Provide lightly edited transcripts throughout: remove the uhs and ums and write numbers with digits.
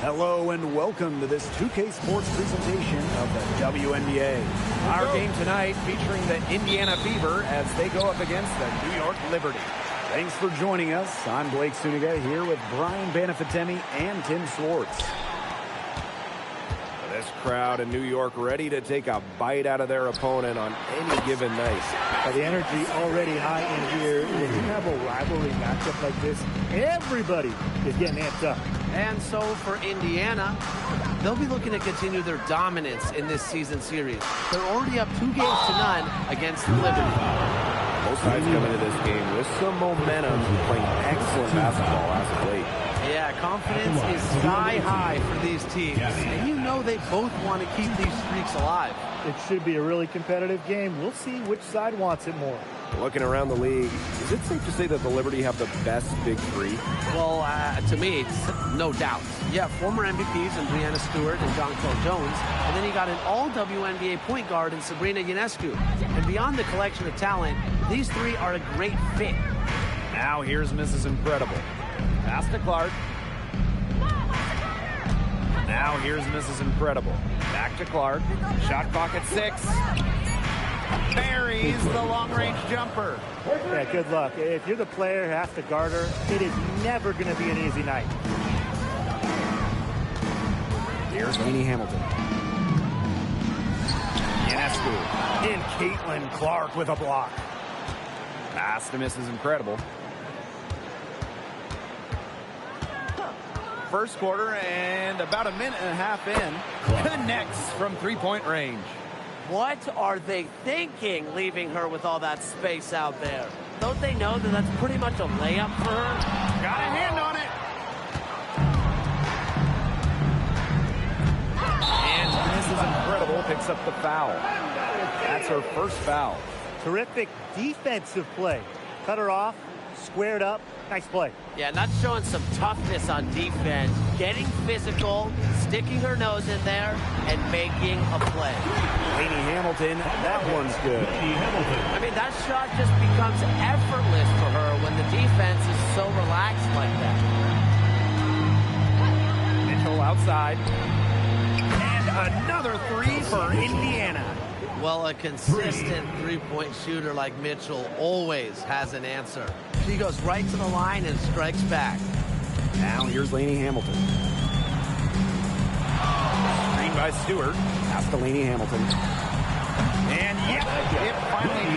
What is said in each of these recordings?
Hello and welcome to this 2K Sports presentation of the WNBA. Our game tonight featuring the Indiana Fever as they go up against the New York Liberty. Thanks for joining us. I'm Blake Suniga here with Brian Banafitemi and Tim Swartz. This crowd in New York ready to take a bite out of their opponent on any given night. The energy already high in here. If you have a rivalry matchup like this, everybody is getting amped up. And so for Indiana, they'll be looking to continue their dominance in this season series. They're already up 2 games to none against the Liberty. Both sides come into this game with some momentum, playing excellent basketball as of late. Yeah, confidence is sky high for these teams. And you know they both want to keep these streaks alive. It should be a really competitive game. We'll see which side wants it more. Looking around the league, is it safe to say that the Liberty have the best big three? Well, to me, it's no doubt. Yeah, former MVPs in Breanna Stewart and Jonquel Jones, and then you got an all-WNBA point guard in Sabrina Ionescu. And beyond the collection of talent, these three are a great fit. Now here's Mrs. Incredible. Pass to Clark. Now here's Mrs. Incredible. Back to Clark. Shot clock at 6. Buries the long-range jumper. Yeah, good luck. If you're the player who has to guard her, it is never going to be an easy night. Here's Lainey Hamilton. Ionescu. And Caitlin Clark with a block. Pass to Mrs. Incredible. First quarter and about a minute and a half in. Connects from three-point range. What are they thinking, leaving her with all that space out there? Don't they know that that's pretty much a layup for her? Got a hand on it. And Mrs. Incredible picks up the foul. That's her first foul. Terrific defensive play. Cut her off, squared up. Nice play. Yeah, not showing some toughness on defense. Getting physical, sticking her nose in there, and making a play. Lainey Hamilton, that one's good. I mean, that shot just becomes effortless for her when the defense is so relaxed like that. Mitchell outside. And another three for Indiana. Well, a consistent three-point shooter like Mitchell always has an answer. She goes right to the line and strikes back. Now here's Lainey Hamilton. Screen by Stewart. Pass to Lainey Hamilton. And it finally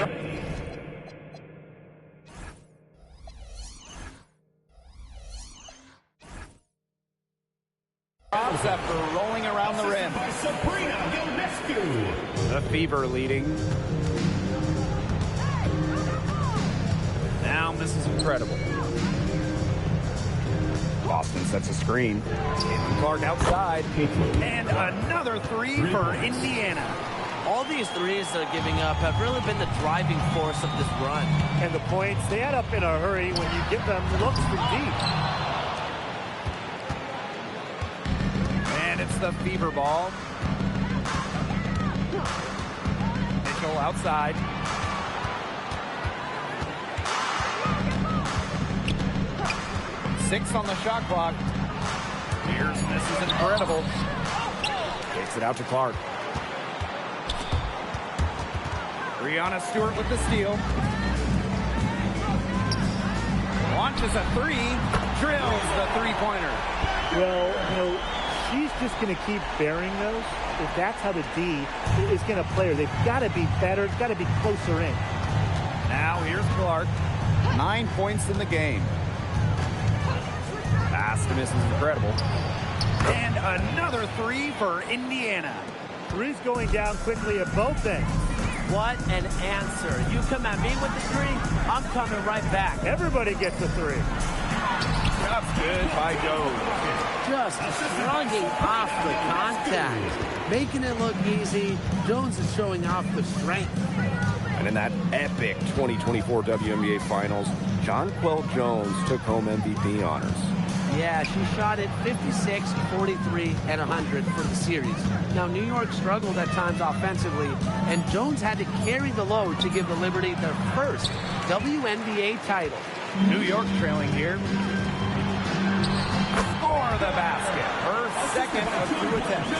drops after rolling around the rim. The Fever leading. Now Mrs. Incredible. Boston sets a screen. Clark outside. And another three for Indiana. All these threes they're giving up have really been the driving force of this run. And the points, they add up in a hurry when you give them looks from deep. And it's the Fever ball. Mitchell outside. Six on the shot clock. Here's Mrs. Incredible. Takes it out to Clark. Breanna Stewart with the steal. Launches a three. Drills the three-pointer. Well, you know, she's just going to keep bearing those. If that's how the D is going to play her, they've got to be better. It's got to be closer in. Now here's Clark. 9 points in the game. Pass to Mrs. Incredible. And another three for Indiana. Three's going down quickly at both ends. What an answer. You come at me with the three, I'm coming right back. Everybody gets a three. That's good by Jones. Just shrugging off the contact. Making it look easy. Jones is showing off the strength. And in that epic 2024 WNBA Finals, Jonquel Jones took home MVP honors. Yeah, she shot it 56, 43, and 100 for the series. Now, New York struggled at times offensively, and Jones had to carry the load to give the Liberty their first WNBA title. New York trailing here. Score the basket. Her second of 2 attempts.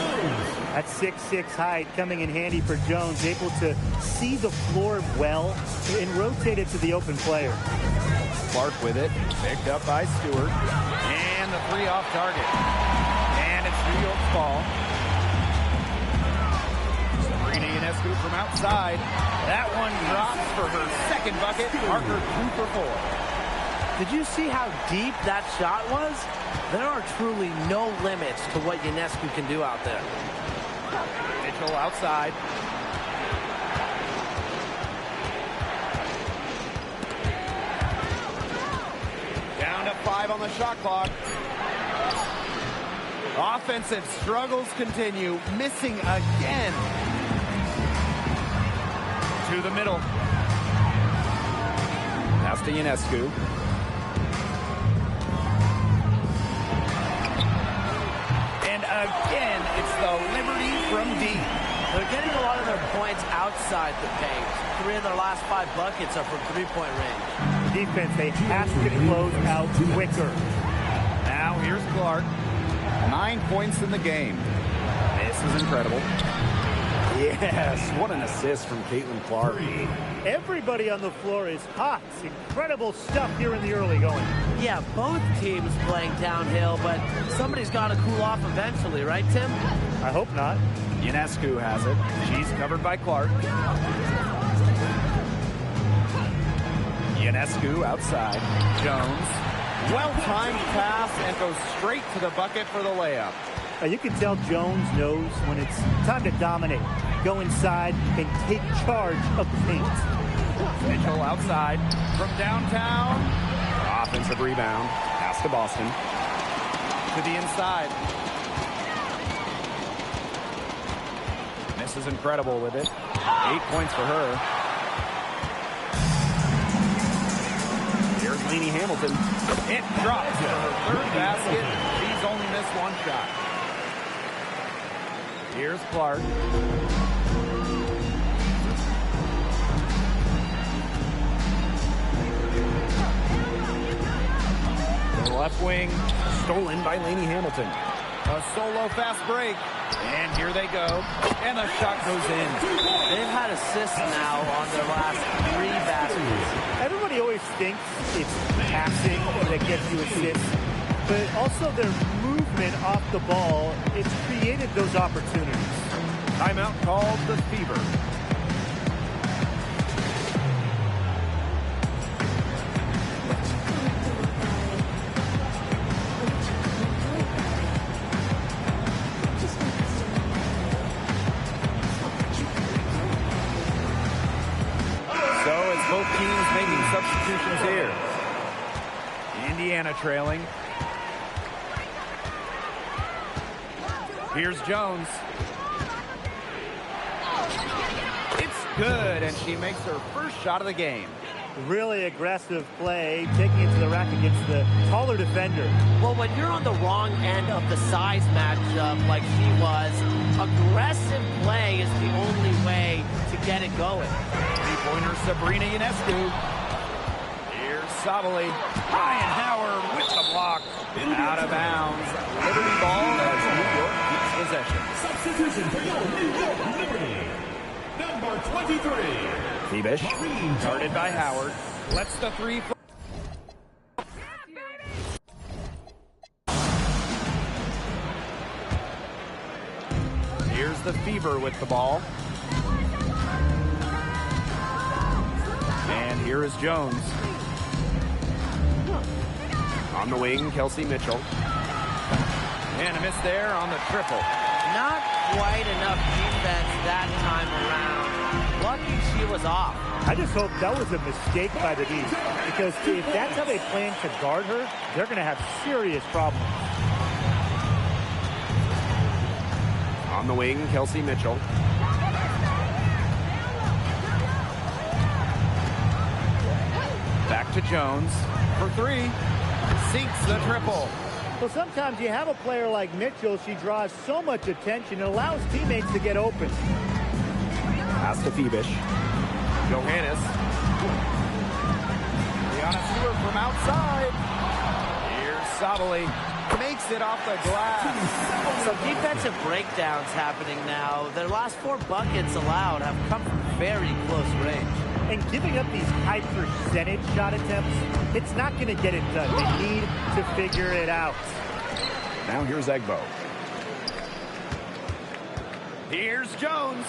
That 6'6" height coming in handy for Jones, able to see the floor well and rotate it to the open player. Clark with it, picked up by Stewart, and the 3 off target. And it's New York's ball. Sabrina Ionescu from outside. That one drops for her second bucket. Parker 2 for 4. Did you see how deep that shot was? There are truly no limits to what Ionescu can do out there. Mitchell outside. Down to 5 on the shot clock. Offensive struggles continue. Missing again. To the middle. Pass to Ionescu. And again, it's the Liberty from deep. They're getting a lot of their points outside the paint. 3 of their last 5 buckets are from three-point range. Defense, they have to close out quicker. Now here's Clark. 9 points in the game. This is incredible. Yes, what an assist from Caitlin Clark. Everybody on the floor is hot. Incredible stuff here in the early going. Yeah, both teams playing downhill, but somebody's got to cool off eventually, right, Tim? I hope not. Ionescu has it. She's covered by Clark. Ionescu outside. Jones. Well-timed pass and goes straight to the bucket for the layup. You can tell Jones knows when it's time to dominate. Go inside and take charge of the paint. Mitchell outside from downtown. Offensive rebound. Pass to Boston. To the inside. This is incredible with it. 8 points for her. Here's Lainey Hamilton. It drops for her 3rd basket. She's only missed 1 shot. Here's Clark. The left wing stolen by Lainey Hamilton. A solo fast break. And here they go. And the shot goes in. They've had assists now on their last 3 baskets. Everybody always thinks it's passing that gets you assists, but also their movement off the ball, it's created those opportunities. Timeout called the Fever. So it's both teams making substitutions here. Indiana trailing. Here's Jones. It's good, and she makes her first shot of the game. Really aggressive play, taking it to the rack against the taller defender. Well, when you're on the wrong end of the size matchup like she was, aggressive play is the only way to get it going. Three-pointer Sabrina Ionescu. Here's Sabali. Ryan Howard with the block. Out of bounds. Liberty ball as New York keeps possession. Substitution for your New York Liberty. Number 23. Fevish, guarded by Howard. Lets the 3. Here's the Fever with the ball. And here is Jones. On the wing, Kelsey Mitchell. And a miss there on the triple. Not quite enough defense that time around. Lucky she was off. I just hope that was a mistake by the D, because if that's how they plan to guard her, they're going to have serious problems. On the wing, Kelsey Mitchell. Back to Jones for 3. Sinks the triple. Well, sometimes you have a player like Mitchell. She draws so much attention. It allows teammates to get open. Pass to Fevish. Johannes. Brianna Stewart from outside. Here's Sabali. Makes knocks it off the glass. Some defensive breakdowns happening now. Their last 4 buckets allowed have come from very close range. And giving up these high percentage shot attempts, it's not going to get it done. They need to figure it out. Now here's Egbo. Here's Jones.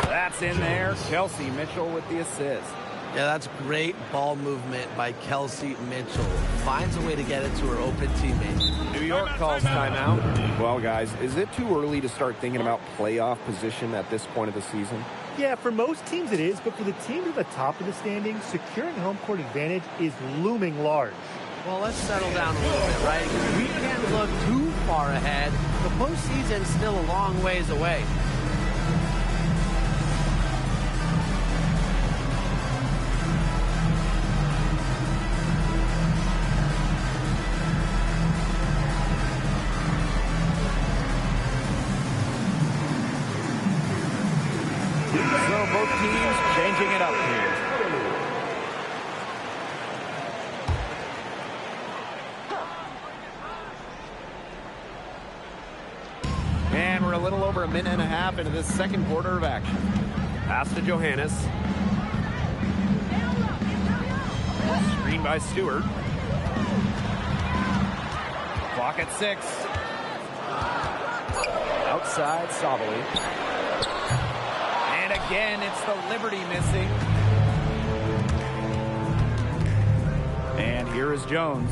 That's in there. Kelsey Mitchell with the assist. Yeah, that's great ball movement by Kelsey Mitchell. Finds a way to get it to her open teammate. New York calls timeout. Well, guys, is it too early to start thinking about playoff position at this point of the season? Yeah, for most teams it is, but for the team at the top of the standings, securing home court advantage is looming large. Well, let's settle down a little bit, right? We can't look too far ahead. The postseason's still a long ways away. So both teams changing it up here. And we're a little over a minute and a half into this second quarter of action. Pass to Johannes. Screen by Stewart. Clock at 6. Outside, Sabali. And again, it's the Liberty missing. And here is Jones.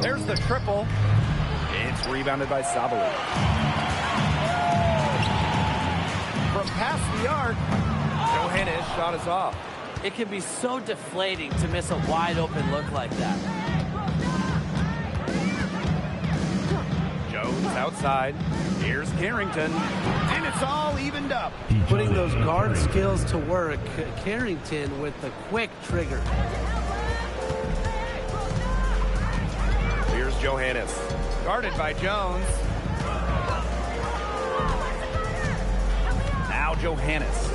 There's the triple. It's rebounded by Sabali. From past the arc, Johannes shot is off. It can be so deflating to miss a wide open look like that. Jones outside. Here's Carrington. And it's all evened up. Putting those guard skills to work. Carrington with the quick trigger. Here's Johannes. Guarded by Jones. Now Johannes.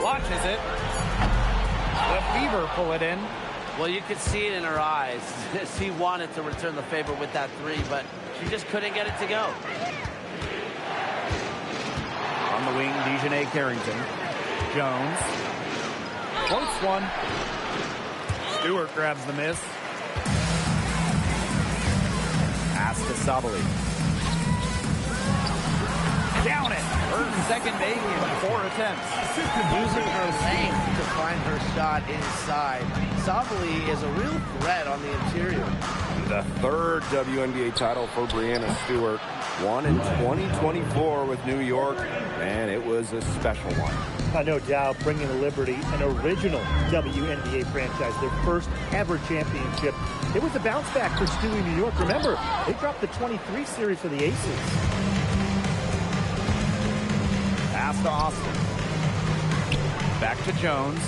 Launches it. The Fever pull it in. Well, you could see it in her eyes. She wanted to return the favor with that 3, but she just couldn't get it to go. On the wing, Dejanay Carrington. Jones. Close one. Stewart grabs the miss. Pass to Sabali. Down it. Her second baby in 4 attempts. Using her length to find her shot inside. Sabali is a real threat on the interior. The third WNBA title for Breanna Stewart. Won in 2024 with New York, and it was a special one. No doubt, bringing the Liberty an original WNBA franchise, their first ever championship. It was a bounce back for Stewie New York. Remember, they dropped the 23 series for the Aces. Pass to Austin. Back to Jones.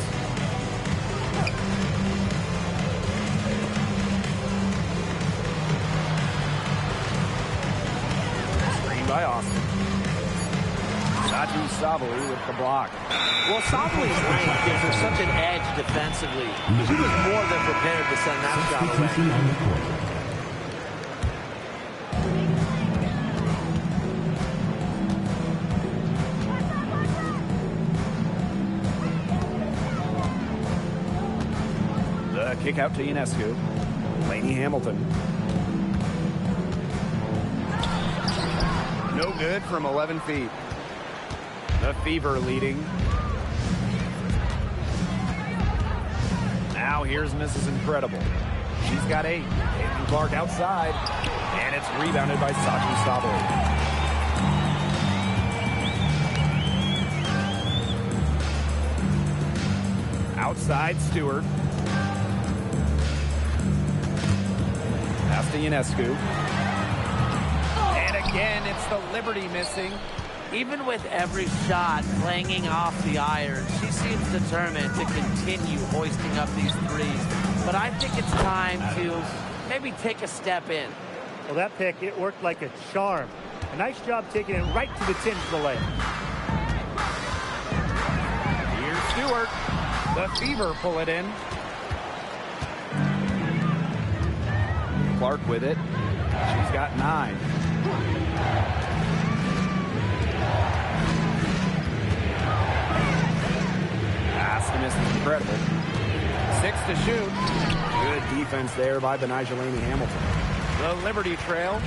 Screen by Austin. Satu Sabali with the block. Well, Sabali's length gives her such an edge defensively. She was more than prepared to send that shot away. Kick out to Ionescu. Lainey Hamilton. No good from 11 feet. The Fever leading. Now here's Mrs. Incredible. She's got 8. Caitlin Clark outside. And it's rebounded by Saki Sabali. Outside Stewart. Pass to Ionescu. And again, it's the Liberty missing. Even with every shot clanging off the iron, she seems determined to continue hoisting up these threes. But I think it's time to maybe take a step in. Well, that pick, it worked like a charm. A nice job taking it right to the tin for the layup. Here's Stewart. The Fever pull it in. Clark with it. She's got 9. Pass to miss is incredible. 6 to shoot. Good defense there by Benijah Laney Hamilton. The Liberty trail.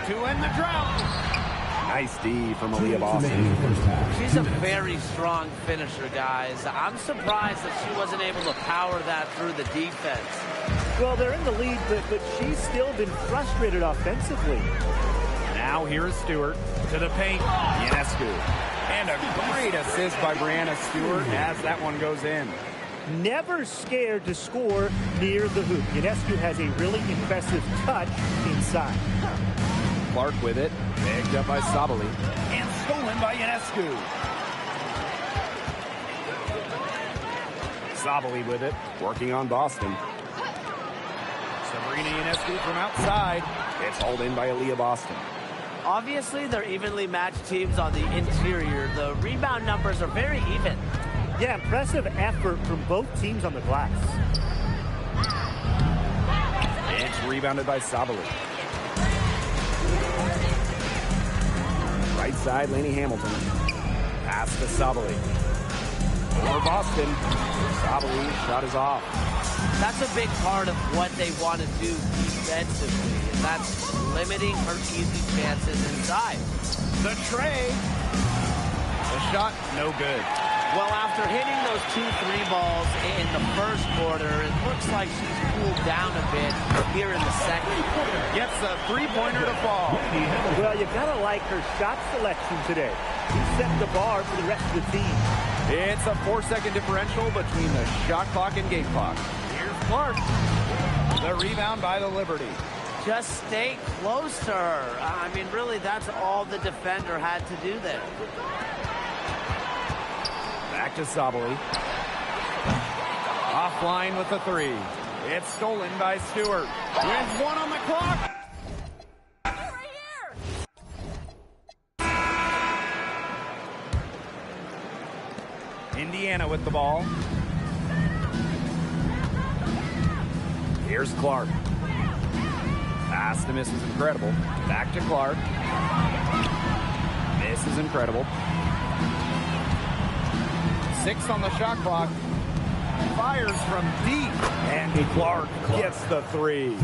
To end the drought. Nice D from Aaliyah Boston. She's a very strong finisher, guys. I'm surprised that she wasn't able to power that through the defense. Well, they're in the lead, but she's still been frustrated offensively. Now here's Stewart to the paint. Ionescu. And a great assist by Brianna Stewart as that one goes in. Never scared to score near the hoop. Ionescu has a really impressive touch inside. Clark with it. Picked up by Sabali. And stolen by Ionescu. Sabali with it. Working on Boston. Sabrina Ionescu from outside. It's hauled in by Aaliyah Boston. Obviously, they're evenly matched teams on the interior. The rebound numbers are very even. Yeah, impressive effort from both teams on the glass. It's rebounded by Sabali. Right side, Laney Hamilton. Pass to Sabali. For Boston. Sabali shot is off. That's a big part of what they want to do defensively, and that's limiting her easy chances inside. The tray. The shot, no good. Well, after hitting those 2-3 balls in the first quarter, it looks like she's cooled down a bit here in the second. Gets a three-pointer to fall. Well, you gotta like her shot selection today. She set the bar for the rest of the team. It's a 4-second differential between the shot clock and game clock. Here's Clark. The rebound by the Liberty. Just stay close to her. I mean, really, that's all the defender had to do there. Back to Sabali. Offline with the 3. It's stolen by Stewart. With 1 on the clock. Indiana with the ball. Here's Clark. Pass to miss is incredible. Back to Clark. Miss is incredible. 6 on the shot clock. Fires from deep. And Clark gets the 3.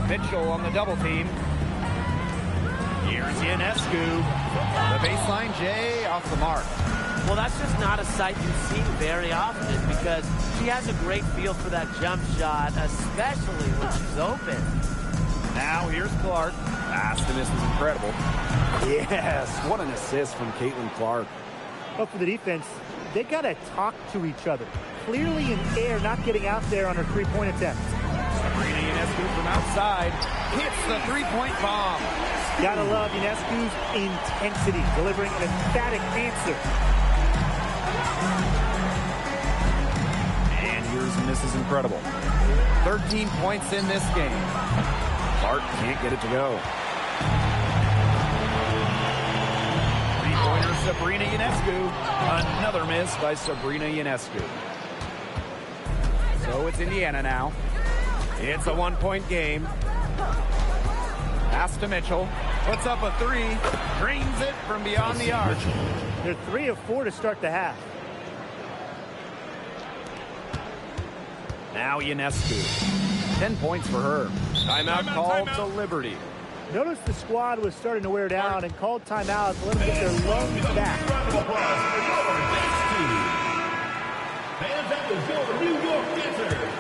Mitchell on the double team. Here's Ionescu. The baseline J off the mark. Well, that's just not a sight you see very often because she has a great feel for that jump shot, especially when she's open. Now here's Clark. Pass to miss was incredible. Yes, what an assist from Caitlin Clark. But for the defense, they got to talk to each other. Clearly in air, not getting out there on her three-point attempt. Sabrina Ionescu from outside hits the three-point bomb. Gotta love Ionescu's intensity, delivering an emphatic answer. And here's Mrs. Incredible. 13 points in this game. Clark can't get it to go. Three-pointer Sabrina Ionescu. Another miss by Sabrina Ionescu. So it's Indiana now. It's a one-point game. Pass to Mitchell. Puts up a 3. Drains it from beyond the arc. They're 3 of 4 to start the half. Now Ionescu. 10 points for her. Timeout called to Liberty. Notice the squad was starting to wear down and called timeouts to let them get their lungs back. Fans at the door, New York Dancers.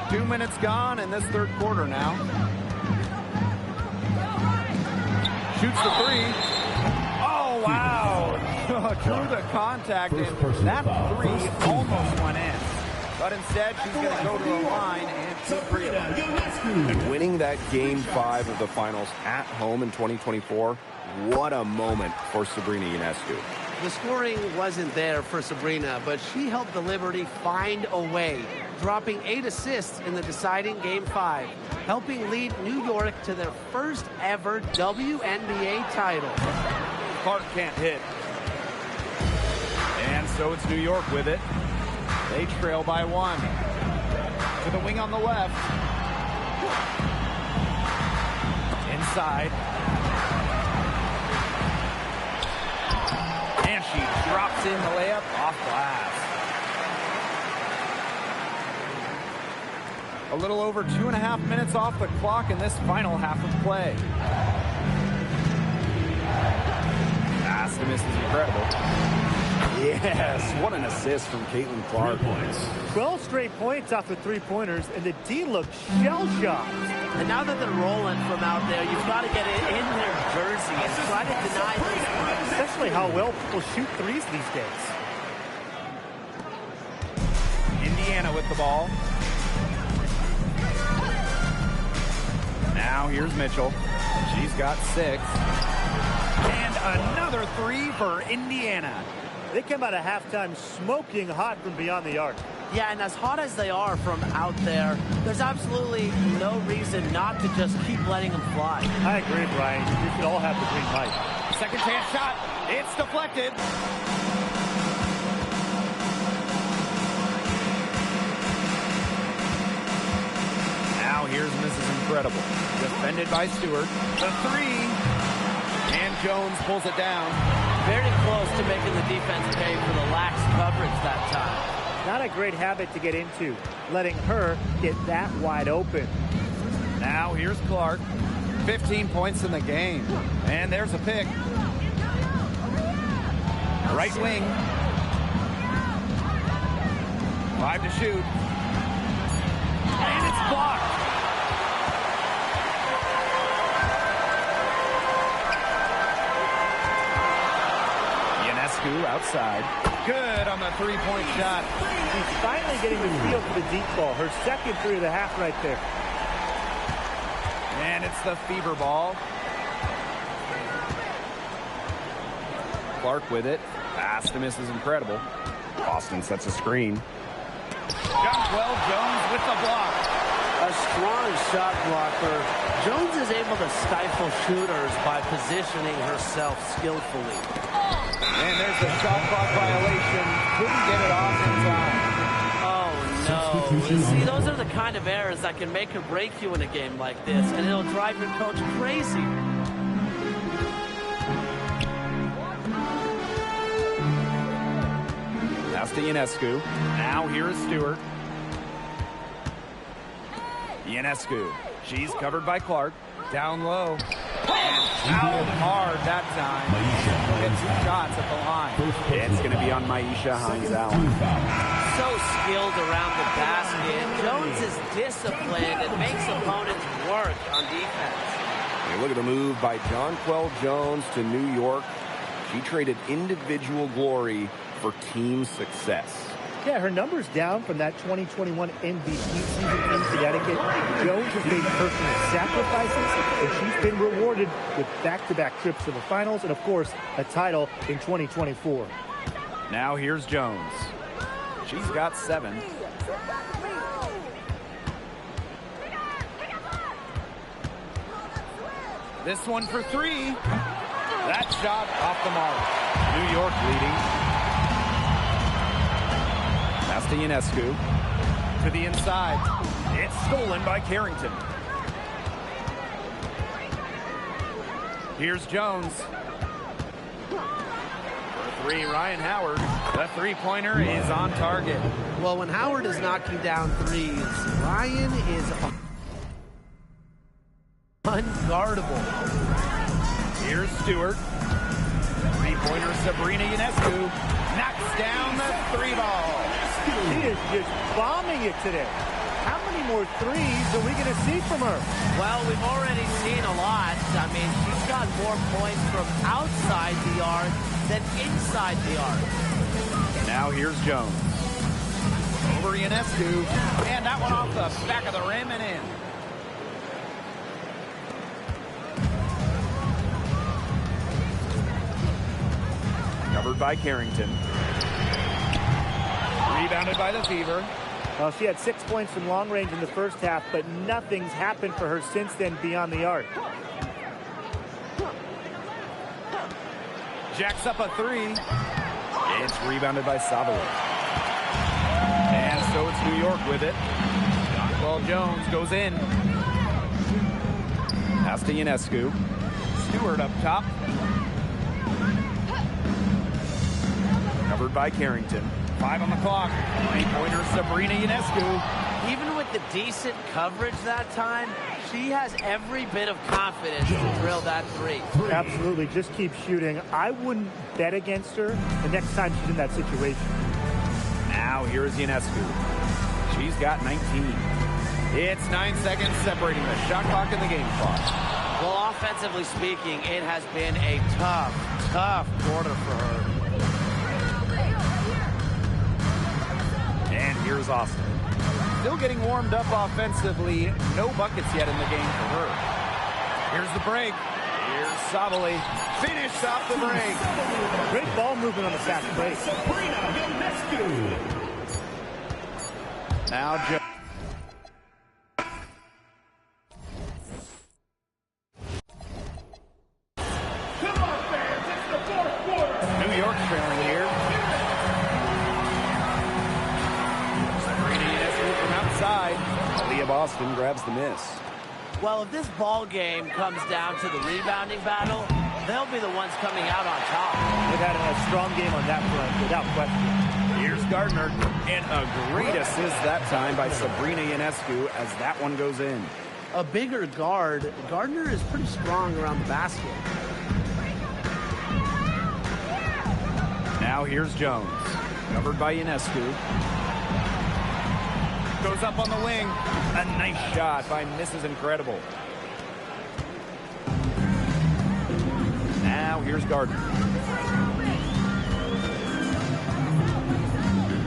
Two minutes gone in this third quarter now. Shoots the 3. Oh, wow. Drew the contact, and that 3 almost went in. But instead, she's going to go to the line and shoot 3 of them. And winning that Game 5 of the finals at home in 2024, what a moment for Sabrina Ionescu. The scoring wasn't there for Sabrina, but she helped the Liberty find a way, dropping 8 assists in the deciding Game 5, helping lead New York to their first ever WNBA title. Clark can't hit. And so it's New York with it. They trail by 1. To the wing on the left. Inside. And she drops in the layup off glass. A little over 2.5 minutes off the clock in this final half of play. Pass to miss is incredible. Yes, what an assist from Caitlin Clark. 12 straight points off the three-pointers, and the D looked shell-shocked. And now that they're rolling from out there, you've got to get it in their jersey and try to deny this. Especially how well people shoot threes these days. Indiana with the ball. Now here's Mitchell. She's got 6. And another 3 for Indiana. They come out of halftime smoking hot from beyond the arc. Yeah, and as hot as they are from out there, there's absolutely no reason not to just keep letting them fly. I agree, Brian. You should all have the green light. Second chance shot. It's deflected. Now here's Mrs. Incredible. Defended by Stewart. The 3. And Jones pulls it down. Very close to making the defense pay for the lax coverage that time. Not a great habit to get into, letting her get that wide open. Now here's Clark. 15 points in the game. And there's a pick. Right wing. 5 to shoot. And it's blocked. Outside. Good on the three-point shot. She's finally getting the feel for the deep ball. Her second 3 of the half right there. And it's the Fever ball. Clark with it. Pass to miss is incredible. Boston sets a screen. Jonquel Jones with the block. A strong shot blocker. Jones is able to stifle shooters by positioning herself skillfully. And there's the shot clock violation. Couldn't get it off in time. Oh, no. See, those are the kind of errors that can make or break you in a game like this, and it'll drive your coach crazy. Pass to Ionescu. Now here is Stewart. Ionescu. She's covered by Clark. Down low. And fouled hard that time. Get 2 shots at the line. It's going to be on Maisha Hines-Allen. So skilled around the basket. Jones is disciplined and makes opponents work on defense. Hey, look at the move by Jonquel Jones to New York. She traded individual glory for team success. Yeah, her numbers down from that 2021 MVP season in Connecticut. Jones has made personal sacrifices, and she's been rewarded with back-to-back trips to the finals and, of course, a title in 2024. Now here's Jones. She's got 7. This one for 3. That shot off the mark. New York leading. Pass to Ionescu. To the inside. It's stolen by Carrington. Here's Jones. For 3, Ryan Howard. The three-pointer is on target. Well, when Howard is knocking down threes, Ryan is unguardable. Here's Stewart. Three-pointer Sabrina Ionescu knocks down the 3 ball. She is just bombing it today. How many more threes are we going to see from her? Well, we've already seen a lot. I mean, she's got more points from outside the arc than inside the arc. Now here's Jones. Over Ionescu. And that one off the back of the rim and in. Covered by Carrington. Rebounded by the Fever. Well, she had 6 points from long range in the first half, but nothing's happened for her since then beyond the arc. Jacks up a 3. It's rebounded by Savali. And so it's New York with it. Jonquel Jones goes in. Pass to Ionescu. Stewart up top. Covered by Carrington. 5 on the clock. 3-pointer Sabrina Ionescu. Even with the decent coverage that time, she has every bit of confidence to drill that 3. Absolutely. Just keep shooting. I wouldn't bet against her the next time she's in that situation. Now here's Ionescu. She's got 19. It's 9 seconds separating the shot clock and the game clock. Well, offensively speaking, it has been a tough quarter for her. And here's Austin. Still getting warmed up offensively. No buckets yet in the game for her. Here's the break. Here's Savali. Finished off the break. Great ball movement on the fast break. Now Joe. Come on, fans, it's the fourth quarter. New York trailing here. Sabrina Ionescu from outside. Aaliyah Boston grabs the miss. Well, if this ball game comes down to the rebounding battle, they'll be the ones coming out on top. They've had a strong game on that front, without question. Here's Gardner, and a great assist that time by Sabrina Ionescu as that one goes in. A bigger guard, Gardner is pretty strong around the basket. Now here's Jones, covered by Ionescu. Goes up on the wing. A nice shot by Mrs. Incredible. Now here's Gardner.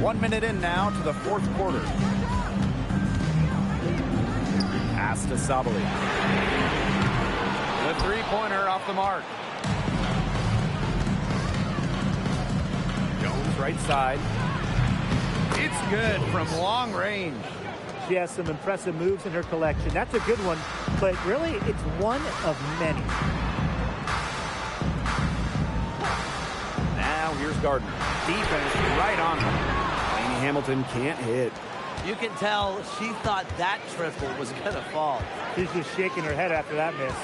1 minute in now to the fourth quarter. Pass to Savali. The three-pointer off the mark. Jones right side. It's good from long range. She has some impressive moves in her collection. That's a good one, but really it's one of many. Now here's Gardner. Defense right on her. Lainey Hamilton can't hit. You can tell she thought that triple was going to fall. She's just shaking her head after that miss.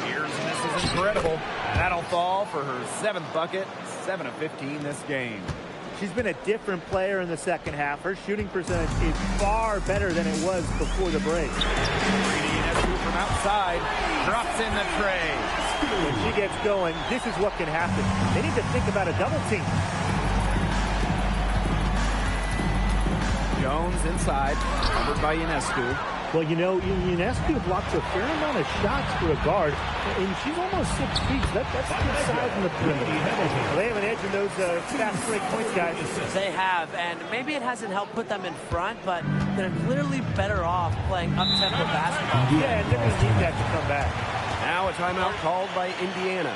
Here's Mrs. Incredible. That'll fall for her 7th bucket. 7 of 15 this game. She's been a different player in the second half. Her shooting percentage is far better than it was before the break. Ionescu from outside. Drops in the tray. When she gets going, this is what can happen. They need to think about a double team. Jones inside. Covered by Ionescu. Well, you know, Ionescu blocks a fair amount of shots for a guard, and she's almost 6 feet. That's a good size in the perimeter. They have an edge in those fast break points, guys. They have, and maybe it hasn't helped put them in front, but they're clearly better off playing up-tempo basketball. Yeah, and they're going to need that to come back. Now a timeout called by Indiana.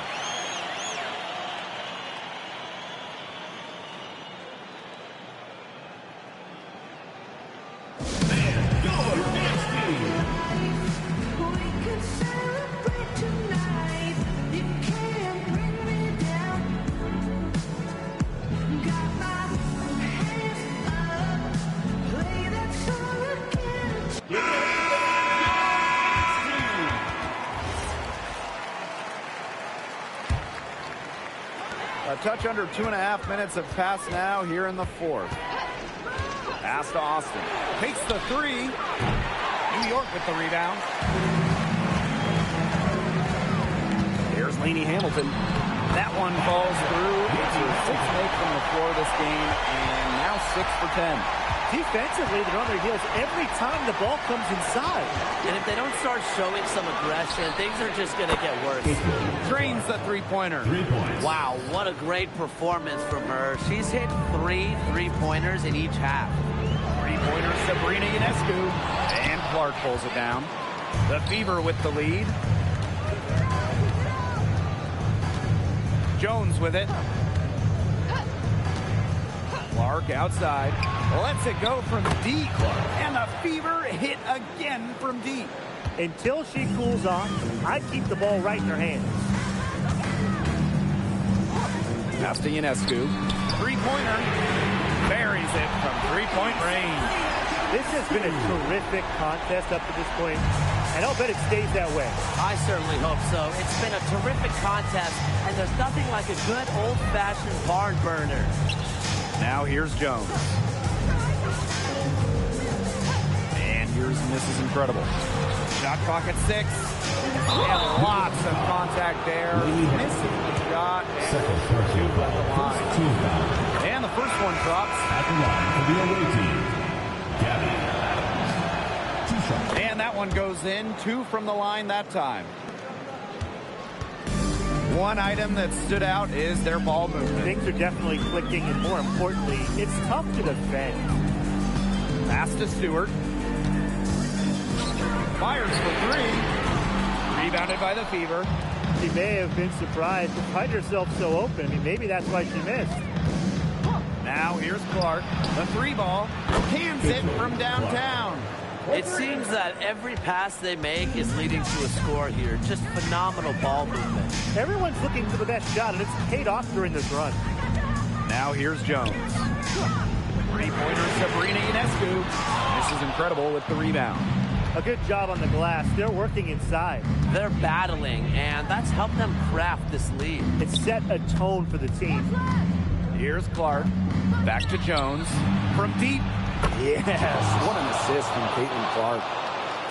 A touch under 2.5 minutes have passed now here in the fourth. Pass to Austin. Takes the three. New York with the rebound. Here's Lainey Hamilton. That one falls through. It's her 6th make from the floor this game, and now 6 for 10. Defensively, they're on their heels every time the ball comes inside. And if they don't start showing some aggression, things are just going to get worse. Drains the three-pointer. Wow, what a great performance from her. She's hit 3 three-pointers in each half. Three-pointer Sabrina Ionescu. And Clark pulls it down. The Fever with the lead. Jones with it. Clark outside. Lets it go from deep. And the Fever hit again from deep. Until she cools off, I'd keep the ball right in her hands. Pass to Ionescu. Three-pointer. Buries it from three-point range. This has been a terrific contest up to this point, and I'll bet it stays that way. I certainly hope so. It's been a terrific contest, and there's nothing like a good old-fashioned barn burner. Now here's Jones. And here's Mrs. Incredible. Shot clock at 6. And lots of contact there. Missing the shot. Second personal foul. Team foul. And the first one drops. At the line for the away team. Gabby. 2 shots. And that one goes in. 2 from the line that time. One item that stood out is their ball movement. Things are definitely clicking, and more importantly, it's tough to defend. Pass to Stewart. Fires for 3. Rebounded by the Fever. She may have been surprised to find herself so open. I mean, maybe that's why she missed. Now here's Clark. The 3-ball. Cans it from downtown. It seems that every pass they make is leading to a score here. Just phenomenal ball movement. Everyone's looking for the best shot, and it's paid off during this run. Now here's Jones. Three-pointer Sabrina Ionescu. This is Incredible with the rebound. A good job on the glass. They're working inside. They're battling, and that's helped them craft this lead. It set a tone for the team. Here's Clark. Back to Jones. From deep. Yes. What an assist from Caitlin Clark.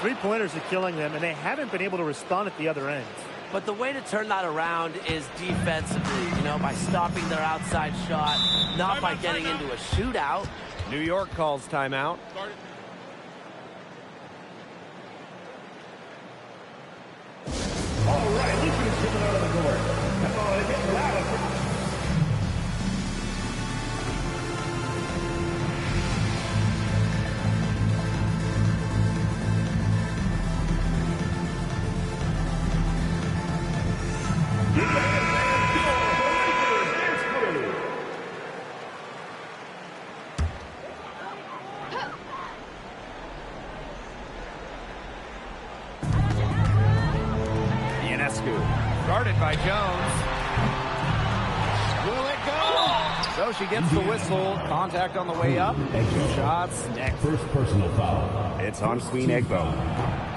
3-pointers are killing them, and they haven't been able to respond at the other end. But the way to turn that around is defensively, by stopping their outside shot, not by getting into a shootout. New York calls timeout. All right, Luke is coming out of the court. Come on, get loud. Guarded by Jones. Will it go? So she gets the whistle. Contact on the way up. 2 shots next. First personal foul. It's on Queen Egbo.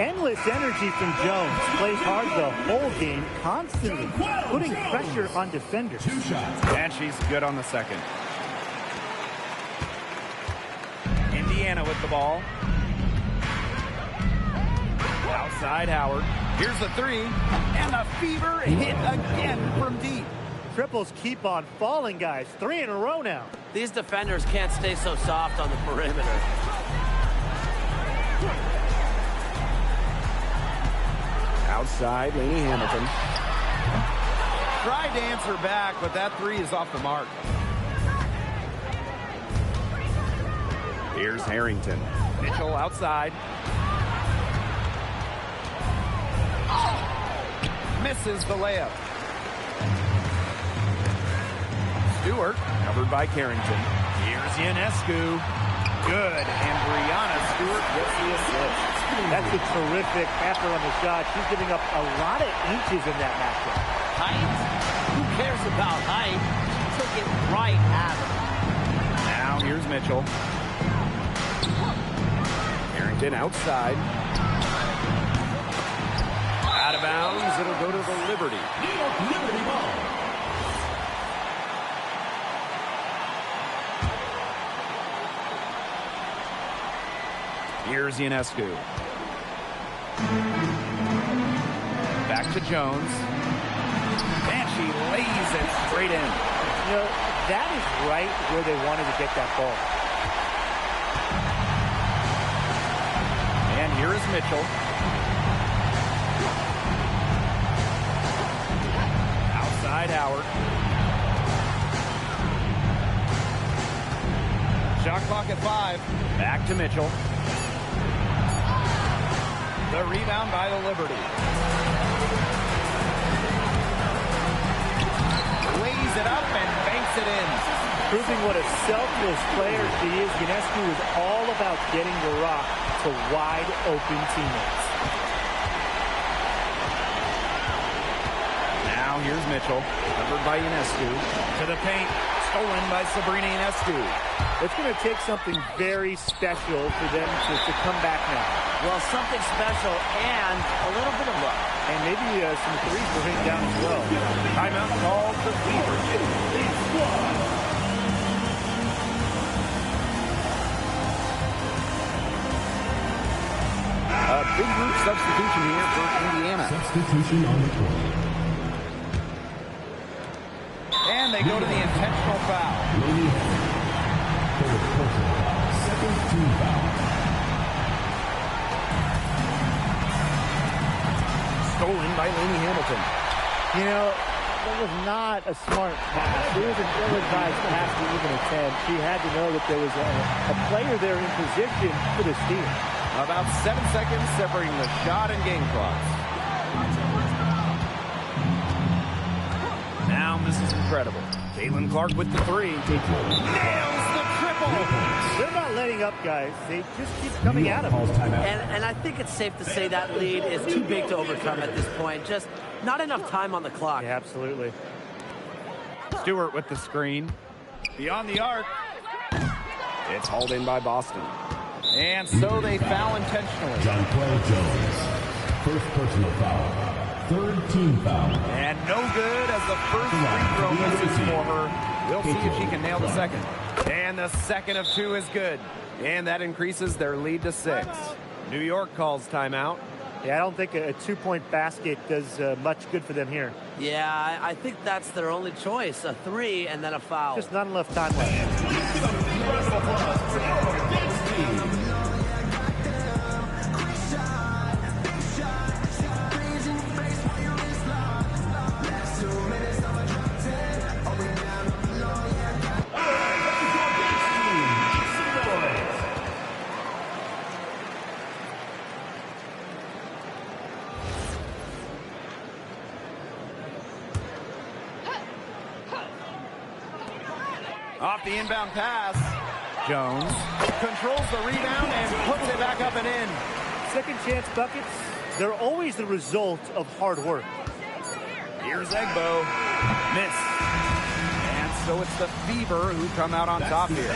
Endless energy from Jones. Plays hard the whole game, constantly putting pressure on defenders. 2 shots. And she's good on the second. Indiana with the ball. Outside Howard. Here's the 3. And the Fever hit again from deep. Triples keep on falling, guys. 3 in a row now. These defenders can't stay so soft on the perimeter. Outside, Lainey Hamilton. Tried to answer back, but that 3 is off the mark. Here's Harrington. Mitchell outside. Misses the layup. Stewart, covered by Carrington. Here's Ionescu. Good, and Brianna Stewart gets the assist. That's a terrific effort on the shot. She's giving up a lot of inches in that matchup. Height? Who cares about height? She took it right at him. Now here's Mitchell. Carrington outside. Out of bounds, it'll go to the Liberty. New York Liberty ball. Here's Ionescu. Back to Jones. And she lays it straight in. That is right where they wanted to get that ball. And here is Mitchell. Outside Howard. Shot clock at 5. Back to Mitchell. The rebound by the Liberty. Proving what a selfless player she is, Ionescu is all about getting the rock to wide open teammates. Now here's Mitchell, covered by Ionescu. To the paint, stolen by Sabrina Ionescu. It's going to take something very special for them to come back now. Well, something special and a little bit of luck. And maybe some threes will hit down as well. Timeout called for Fever. A big group substitution here for Indiana. Substitution on the court. And they go to the intentional foul. Third personal foul. Second team foul. Stolen by Lainey Hamilton. You know, that was not a smart pass. It was an ill-advised pass to even attempt. She had to know that there was a player there in position for the steal. About 7 seconds separating the shot and game clocks. Now this is incredible. Caitlin Clark with the three. Nails the triple. They're not letting up, guys. They just keep coming at them. And I think it's safe to say that lead is too big to overcome at this point. Just not enough time on the clock. Yeah, absolutely. Stewart with the screen. Beyond the arc. It's hauled in by Boston. And so they foul intentionally. Jonquel Jones. First personal foul. Third team foul. And no good as the first free throw misses for her. We'll see if she can nail the second. And the second of two is good. And that increases their lead to 6. New York calls timeout. Yeah, I don't think a two-point basket does much good for them here. Yeah, I think that's their only choice. A 3 and then a foul. Just not enough time left. Off the inbound pass. Jones controls the rebound and puts it back up and in. Second chance buckets, they're always the result of hard work. Here's Egbo. Miss. And so it's the Fever who come out on top here.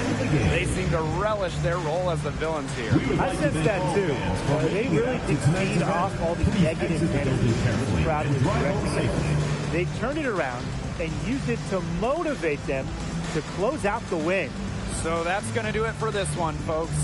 They seem to relish their role as the villains here. I sense that too. They really did feed off all the negative energy this crowd was directing. They turned it around and used it to motivate them to close out the win. So that's going to do it for this one, folks.